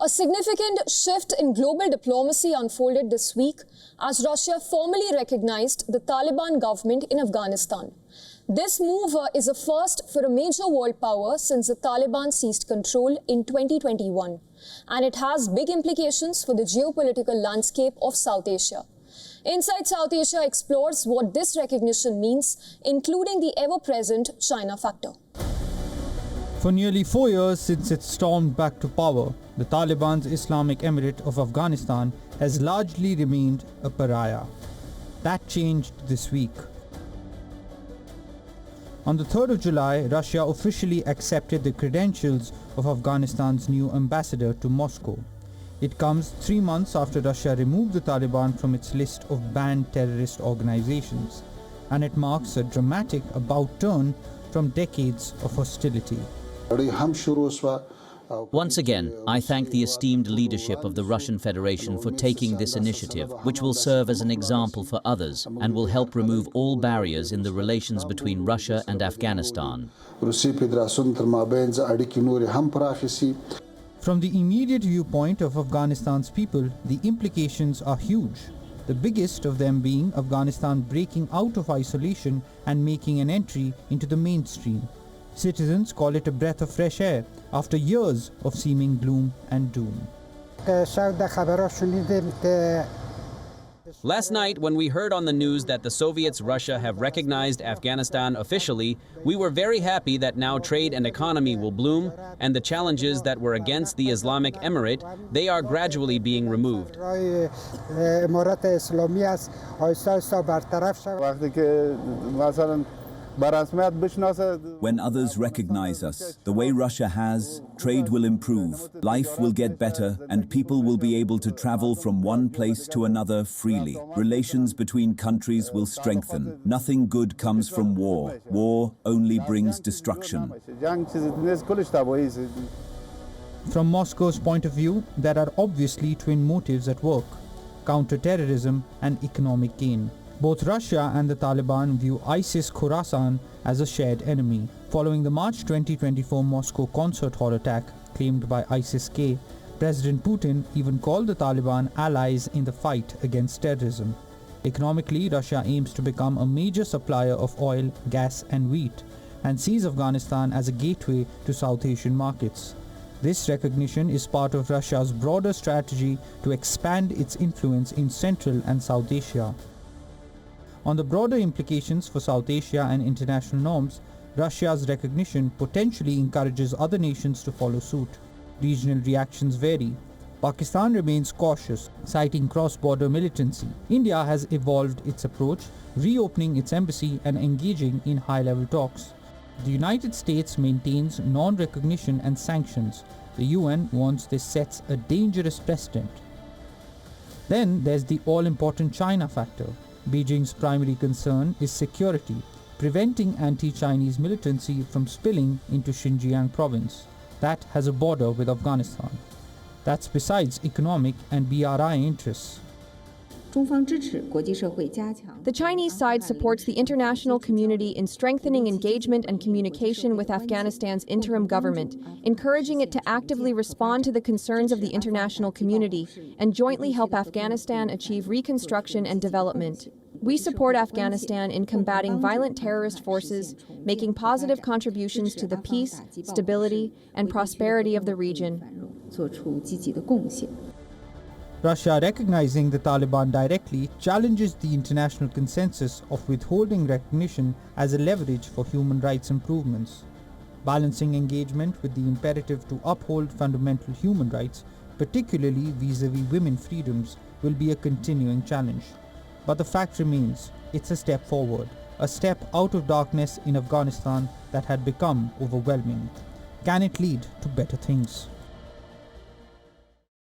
A significant shift in global diplomacy unfolded this week as Russia formally recognized the Taliban government in Afghanistan. This move is a first for a major world power since the Taliban seized control in 2021, and it has big implications for the geopolitical landscape of South Asia. Inside South Asia explores what this recognition means, including the ever-present China factor. For nearly 4 years since it stormed back to power, the Taliban's Islamic Emirate of Afghanistan has largely remained a pariah. That changed this week. On the 3rd of July, Russia officially accepted the credentials of Afghanistan's new ambassador to Moscow. It comes 3 months after Russia removed the Taliban from its list of banned terrorist organizations, and it marks a dramatic about turn from decades of hostility. Once again, I thank the esteemed leadership of the Russian Federation for taking this initiative, which will serve as an example for others and will help remove all barriers in the relations between Russia and Afghanistan. From the immediate viewpoint of Afghanistan's people, the implications are huge. The biggest of them being Afghanistan breaking out of isolation and making an entry into the mainstream. Citizens call it a breath of fresh air after years of seeming gloom and doom. Last night, when we heard on the news that the Soviets Russia have recognized Afghanistan officially, we were very happy that now trade and economy will bloom, and the challenges that were against the Islamic Emirate, they are gradually being removed. When others recognize us, the way Russia has, trade will improve, life will get better, and people will be able to travel from one place to another freely. Relations between countries will strengthen. Nothing good comes from war. War only brings destruction. From Moscow's point of view, there are obviously twin motives at work: counter-terrorism and economic gain. Both Russia and the Taliban view ISIS-Khorasan as a shared enemy. Following the March 2024 Moscow concert hall attack claimed by ISIS-K, President Putin even called the Taliban allies in the fight against terrorism. Economically, Russia aims to become a major supplier of oil, gas and wheat, and sees Afghanistan as a gateway to South Asian markets. This recognition is part of Russia's broader strategy to expand its influence in Central and South Asia. On the broader implications for South Asia and international norms, Russia's recognition potentially encourages other nations to follow suit. Regional reactions vary. Pakistan remains cautious, citing cross-border militancy. India has evolved its approach, reopening its embassy and engaging in high-level talks. The United States maintains non-recognition and sanctions. The UN warns this sets a dangerous precedent. Then there's the all-important China factor. Beijing's primary concern is security, preventing anti-Chinese militancy from spilling into Xinjiang province. That has a border with Afghanistan. That's besides economic and BRI interests. The Chinese side supports the international community in strengthening engagement and communication with Afghanistan's interim government, encouraging it to actively respond to the concerns of the international community and jointly help Afghanistan achieve reconstruction and development. We support Afghanistan in combating violent terrorist forces, making positive contributions to the peace, stability, and prosperity of the region. Russia, recognizing the Taliban directly, challenges the international consensus of withholding recognition as a leverage for human rights improvements. Balancing engagement with the imperative to uphold fundamental human rights, particularly vis-à-vis women's freedoms, will be a continuing challenge. But the fact remains, it's a step forward, a step out of darkness in Afghanistan that had become overwhelming. Can it lead to better things?